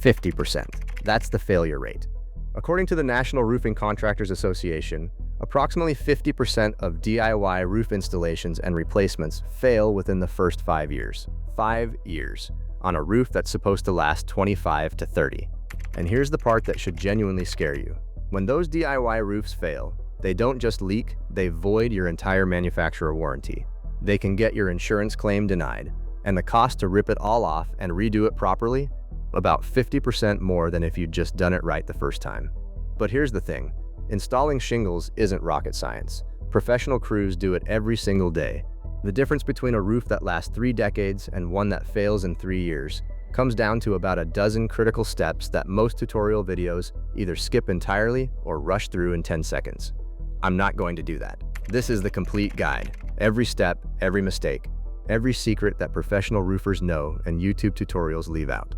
50%. That's the failure rate. According to the National Roofing Contractors Association, approximately 50% of DIY roof installations and replacements fail within the first 5 years. 5 years on a roof that's supposed to last 25 to 30. And here's the part that should genuinely scare you. When those DIY roofs fail, they don't just leak, they void your entire manufacturer warranty. They can get your insurance claim denied, and the cost to rip it all off and redo it properly, about 50% more than if you'd just done it right the first time. But here's the thing, installing shingles isn't rocket science. Professional crews do it every single day. The difference between a roof that lasts 3 decades and one that fails in 3 years comes down to about a dozen critical steps that most tutorial videos either skip entirely or rush through in 10 seconds. I'm not going to do that. This is the complete guide. Every step, every mistake, every secret that professional roofers know and YouTube tutorials leave out.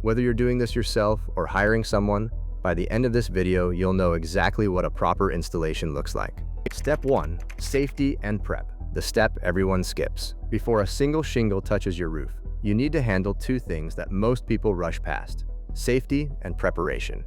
Whether you're doing this yourself or hiring someone, by the end of this video, you'll know exactly what a proper installation looks like. Step 1. Safety and prep. The step everyone skips. Before a single shingle touches your roof, you need to handle 2 things that most people rush past: safety and preparation.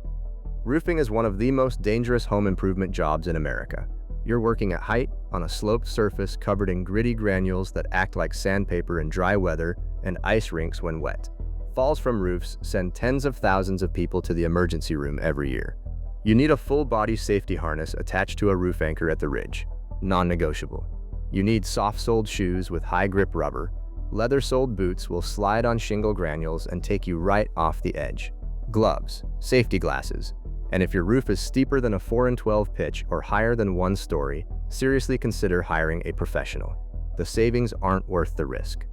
Roofing is one of the most dangerous home improvement jobs in America. You're working at height on a sloped surface covered in gritty granules that act like sandpaper in dry weather and ice rinks when wet. Falls from roofs send tens of thousands of people to the emergency room every year. You need a full-body safety harness attached to a roof anchor at the ridge. Non-negotiable. You need soft-soled shoes with high-grip rubber. Leather-soled boots will slide on shingle granules and take you right off the edge. Gloves, safety glasses, and if your roof is steeper than a 4-12 pitch or higher than 1 story, seriously consider hiring a professional. The savings aren't worth the risk.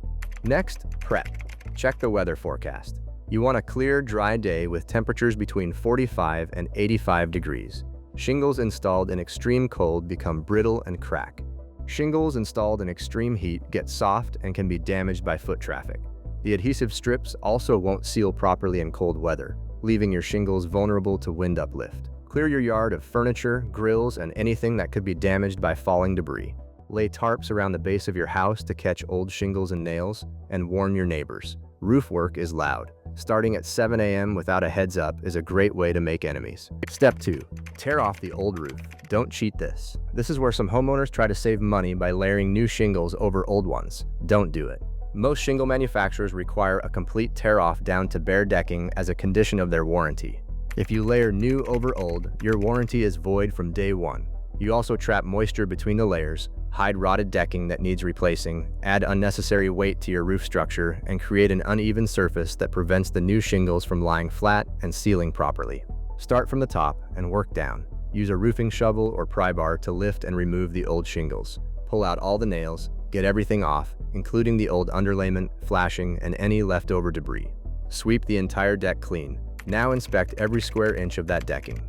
Next, prep. Check the weather forecast. You want a clear, dry day with temperatures between 45 and 85 degrees. Shingles installed in extreme cold become brittle and crack. Shingles installed in extreme heat get soft and can be damaged by foot traffic. The adhesive strips also won't seal properly in cold weather, leaving your shingles vulnerable to wind uplift. Clear your yard of furniture, grills, and anything that could be damaged by falling debris. Lay tarps around the base of your house to catch old shingles and nails, and warn your neighbors. Roof work is loud. Starting at 7 a.m. without a heads up is a great way to make enemies. Step 2. Tear off the old roof. Don't cheat this. This is where some homeowners try to save money by layering new shingles over old ones. Don't do it. Most shingle manufacturers require a complete tear-off down to bare decking as a condition of their warranty. If you layer new over old, your warranty is void from day 1. You also trap moisture between the layers, hide rotted decking that needs replacing, add unnecessary weight to your roof structure, and create an uneven surface that prevents the new shingles from lying flat and sealing properly. Start from the top and work down. Use a roofing shovel or pry bar to lift and remove the old shingles. Pull out all the nails, get everything off, including the old underlayment, flashing, and any leftover debris. Sweep the entire deck clean. Now inspect every square inch of that decking.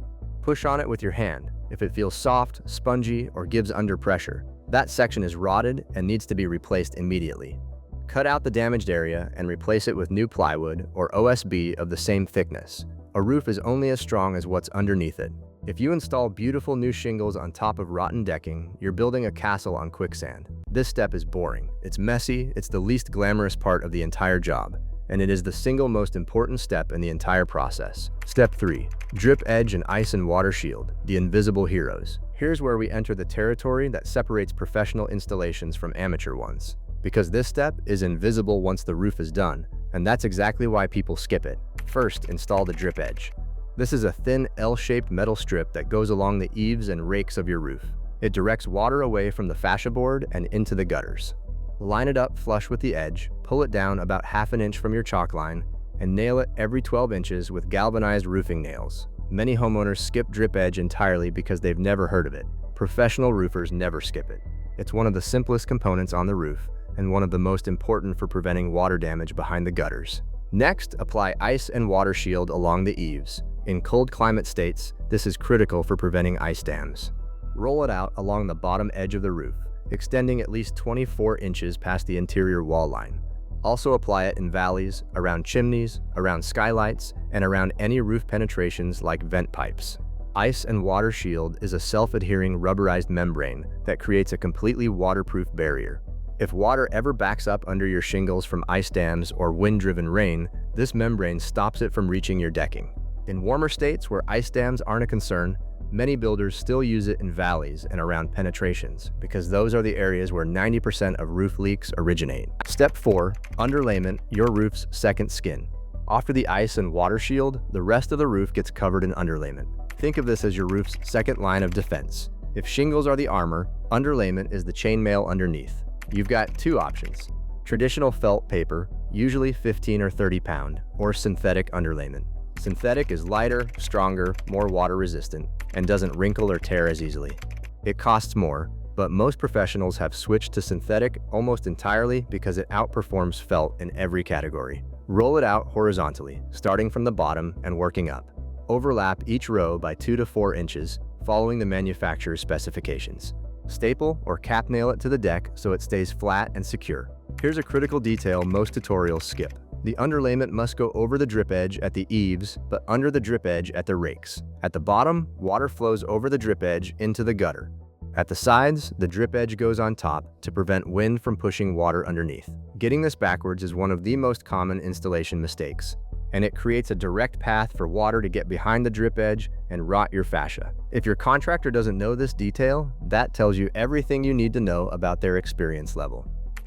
Push on it with your hand. If it feels soft, spongy, or gives under pressure, that section is rotted and needs to be replaced immediately. Cut out the damaged area and replace it with new plywood or OSB of the same thickness. A roof is only as strong as what's underneath it. If you install beautiful new shingles on top of rotten decking, you're building a castle on quicksand. This step is boring. It's messy, it's the least glamorous part of the entire job, and it is the single most important step in the entire process. Step 3. Drip edge and ice and water shield, the invisible heroes. Here's where we enter the territory that separates professional installations from amateur ones. Because this step is invisible once the roof is done, and that's exactly why people skip it. First, install the drip edge. This is a thin L-shaped metal strip that goes along the eaves and rakes of your roof. It directs water away from the fascia board and into the gutters. Line it up flush with the edge, pull it down about ½ an inch from your chalk line, and nail it every 12 inches with galvanized roofing nails. Many homeowners skip drip edge entirely because they've never heard of it. Professional roofers never skip it. It's one of the simplest components on the roof and one of the most important for preventing water damage behind the gutters. Next, apply ice and water shield along the eaves. In cold climate states, this is critical for preventing ice dams. Roll it out along the bottom edge of the roof, extending at least 24 inches past the interior wall line. Also apply it in valleys, around chimneys, around skylights, and around any roof penetrations like vent pipes. Ice and water shield is a self-adhering rubberized membrane that creates a completely waterproof barrier. If water ever backs up under your shingles from ice dams or wind-driven rain, this membrane stops it from reaching your decking. In warmer states where ice dams aren't a concern, many builders still use it in valleys and around penetrations because those are the areas where 90% of roof leaks originate. Step 4. Underlayment, your roof's second skin. After the ice and water shield, the rest of the roof gets covered in underlayment. Think of this as your roof's second line of defense. If shingles are the armor, underlayment is the chainmail underneath. You've got two options: traditional felt paper, usually 15 or 30 pound, or synthetic underlayment. Synthetic is lighter, stronger, more water resistant, and doesn't wrinkle or tear as easily. It costs more, but most professionals have switched to synthetic almost entirely because it outperforms felt in every category. Roll it out horizontally, starting from the bottom and working up. Overlap each row by 2 to 4 inches, following the manufacturer's specifications. Staple or cap nail it to the deck so it stays flat and secure. Here's a critical detail most tutorials skip. The underlayment must go over the drip edge at the eaves, but under the drip edge at the rakes. At the bottom, water flows over the drip edge into the gutter. At the sides, the drip edge goes on top to prevent wind from pushing water underneath. Getting this backwards is one of the most common installation mistakes, and it creates a direct path for water to get behind the drip edge and rot your fascia. If your contractor doesn't know this detail, that tells you everything you need to know about their experience level.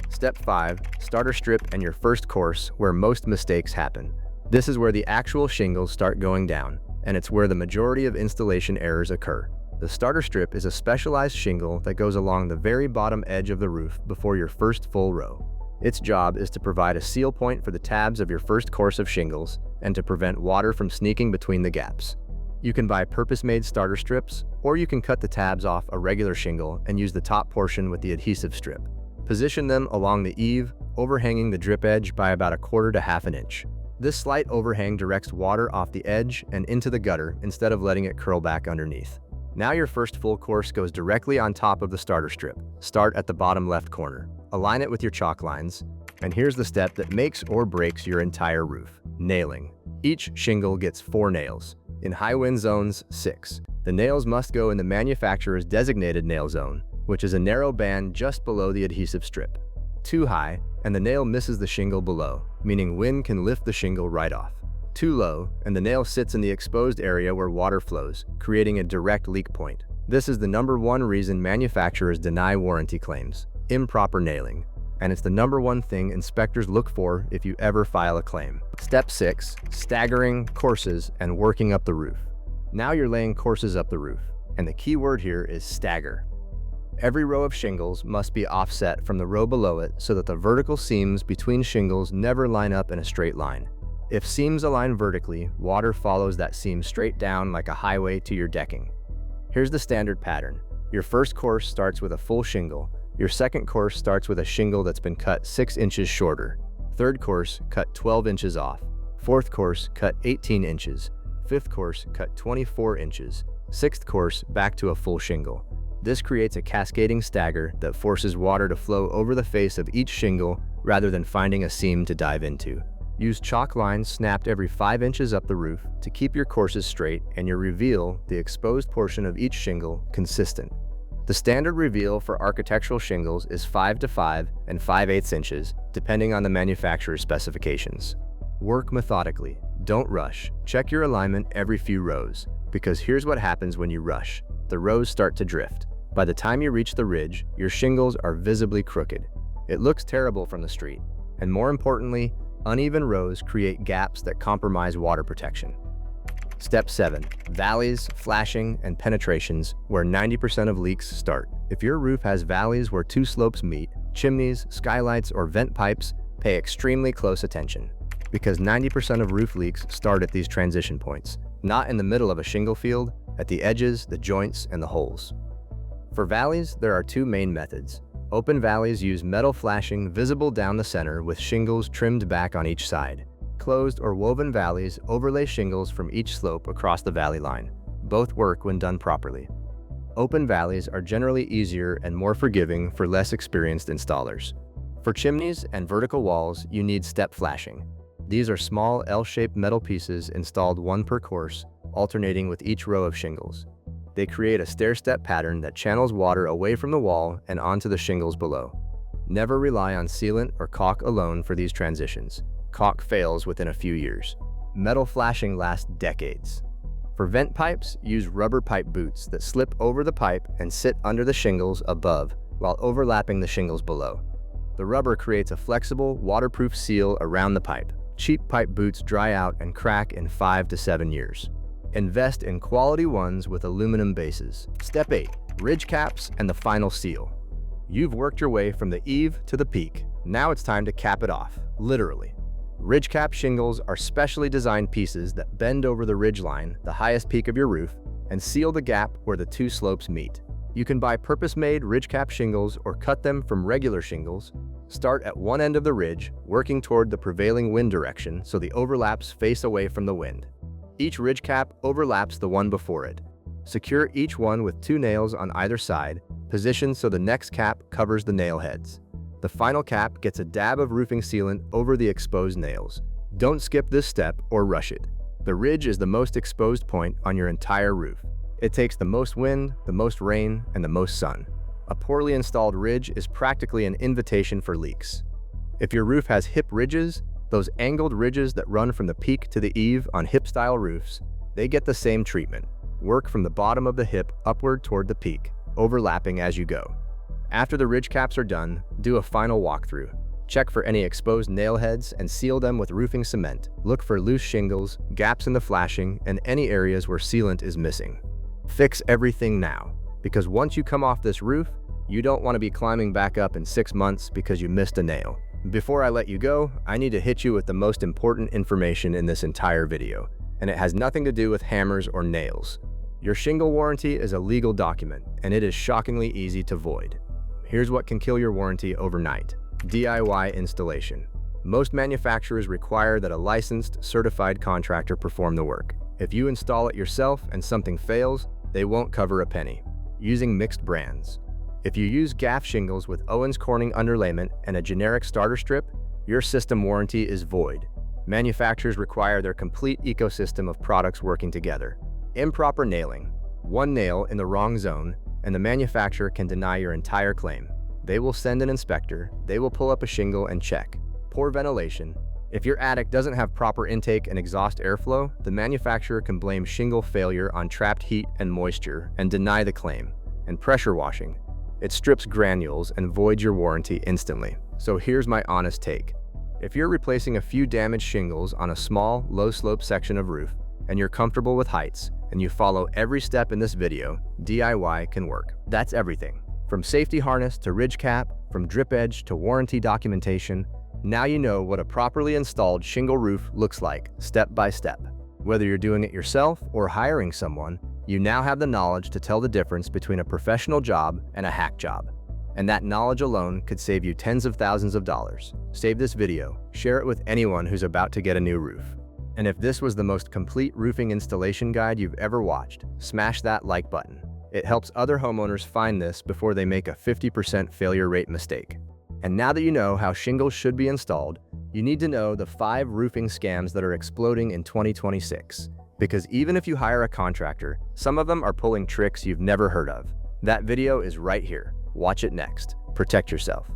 Step 5. Starter strip and your first course, where most mistakes happen. This is where the actual shingles start going down, and it's where the majority of installation errors occur. The starter strip is a specialized shingle that goes along the very bottom edge of the roof before your first full row. Its job is to provide a seal point for the tabs of your first course of shingles and to prevent water from sneaking between the gaps. You can buy purpose-made starter strips, or you can cut the tabs off a regular shingle and use the top portion with the adhesive strip. Position them along the eave, overhanging the drip edge by about 1/4 to 1/2 inch. This slight overhang directs water off the edge and into the gutter instead of letting it curl back underneath. Now your first full course goes directly on top of the starter strip. Start at the bottom left corner. Align it with your chalk lines. And here's the step that makes or breaks your entire roof: nailing. Each shingle gets 4 nails. In high wind zones, 6. The nails must go in the manufacturer's designated nail zone, which is a narrow band just below the adhesive strip. Too high, and the nail misses the shingle below, meaning wind can lift the shingle right off. Too low, and the nail sits in the exposed area where water flows, creating a direct leak point. This is the #1 reason manufacturers deny warranty claims: improper nailing. And it's the #1 thing inspectors look for if you ever file a claim. Step 6. Staggering, courses, and working up the roof. Now you're laying courses up the roof, and the key word here is stagger. Every row of shingles must be offset from the row below it so that the vertical seams between shingles never line up in a straight line. If seams align vertically, water follows that seam straight down like a highway to your decking. Here's the standard pattern. Your first course starts with a full shingle. Your second course starts with a shingle that's been cut 6 inches shorter. Third course, cut 12 inches off. Fourth course, cut 18 inches. Fifth course, cut 24 inches. Sixth course, back to a full shingle. This creates a cascading stagger that forces water to flow over the face of each shingle rather than finding a seam to dive into. Use chalk lines snapped every 5 inches up the roof to keep your courses straight and your reveal, the exposed portion of each shingle, consistent. The standard reveal for architectural shingles is 5 to 5 and 5/8 inches, depending on the manufacturer's specifications. Work methodically. Don't rush. Check your alignment every few rows, because here's what happens when you rush. The rows start to drift. By the time you reach the ridge, your shingles are visibly crooked. It looks terrible from the street. And more importantly, uneven rows create gaps that compromise water protection. Step 7. Valleys, flashing, and penetrations, where 90% of leaks start. If your roof has valleys where 2 slopes meet, chimneys, skylights, or vent pipes, pay extremely close attention, because 90% of roof leaks start at these transition points, not in the middle of a shingle field, at the edges, the joints, and the holes. For valleys, there are 2 main methods. Open valleys use metal flashing visible down the center with shingles trimmed back on each side. Closed or woven valleys overlay shingles from each slope across the valley line. Both work when done properly. Open valleys are generally easier and more forgiving for less experienced installers. For chimneys and vertical walls, you need step flashing. These are small L-shaped metal pieces installed 1 per course, alternating with each row of shingles. They create a stair-step pattern that channels water away from the wall and onto the shingles below. Never rely on sealant or caulk alone for these transitions. Caulk fails within a few years. Metal flashing lasts decades. For vent pipes, use rubber pipe boots that slip over the pipe and sit under the shingles above while overlapping the shingles below. The rubber creates a flexible, waterproof seal around the pipe. Cheap pipe boots dry out and crack in 5 to 7 years. Invest in quality ones with aluminum bases. Step 8. Ridge caps and the final seal. You've worked your way from the eave to the peak. Now it's time to cap it off, literally. Ridge cap shingles are specially designed pieces that bend over the ridge line, the highest peak of your roof, and seal the gap where the two slopes meet. You can buy purpose-made ridge cap shingles or cut them from regular shingles. Start at one end of the ridge, working toward the prevailing wind direction so the overlaps face away from the wind. Each ridge cap overlaps the one before it. Secure each one with 2 nails on either side, positioned so the next cap covers the nail heads. The final cap gets a dab of roofing sealant over the exposed nails. Don't skip this step or rush it. The ridge is the most exposed point on your entire roof. It takes the most wind, the most rain, and the most sun. A poorly installed ridge is practically an invitation for leaks. If your roof has hip ridges, those angled ridges that run from the peak to the eave on hip-style roofs, they get the same treatment. Work from the bottom of the hip upward toward the peak, overlapping as you go. After the ridge caps are done, do a final walkthrough. Check for any exposed nail heads and seal them with roofing cement. Look for loose shingles, gaps in the flashing, and any areas where sealant is missing. Fix everything now, because once you come off this roof, you don't want to be climbing back up in 6 months because you missed a nail. Before I let you go, I need to hit you with the most important information in this entire video, and it has nothing to do with hammers or nails. Your shingle warranty is a legal document, and it is shockingly easy to void. Here's what can kill your warranty overnight: DIY installation. Most manufacturers require that a licensed, certified contractor perform the work. If you install it yourself and something fails, they won't cover a penny. Using mixed brands. If you use gaff shingles with Owens Corning underlayment and a generic starter strip, your system warranty is void. Manufacturers require their complete ecosystem of products working together. Improper nailing. One nail in the wrong zone, and the manufacturer can deny your entire claim. They will send an inspector, they will pull up a shingle and check. Poor ventilation. If your attic doesn't have proper intake and exhaust airflow, the manufacturer can blame shingle failure on trapped heat and moisture and deny the claim. And pressure washing. It strips granules and voids your warranty instantly. So here's my honest take. If you're replacing a few damaged shingles on a small, low-slope section of roof, and you're comfortable with heights, and you follow every step in this video, DIY can work. That's everything. From safety harness to ridge cap, from drip edge to warranty documentation, now you know what a properly installed shingle roof looks like, step by step. Whether you're doing it yourself or hiring someone, you now have the knowledge to tell the difference between a professional job and a hack job. And that knowledge alone could save you tens of thousands of dollars. Save this video, share it with anyone who's about to get a new roof. And if this was the most complete roofing installation guide you've ever watched, smash that like button. It helps other homeowners find this before they make a 50% failure rate mistake. And now that you know how shingles should be installed, you need to know the 5 roofing scams that are exploding in 2026. Because even if you hire a contractor, some of them are pulling tricks you've never heard of. That video is right here. Watch it next. Protect yourself.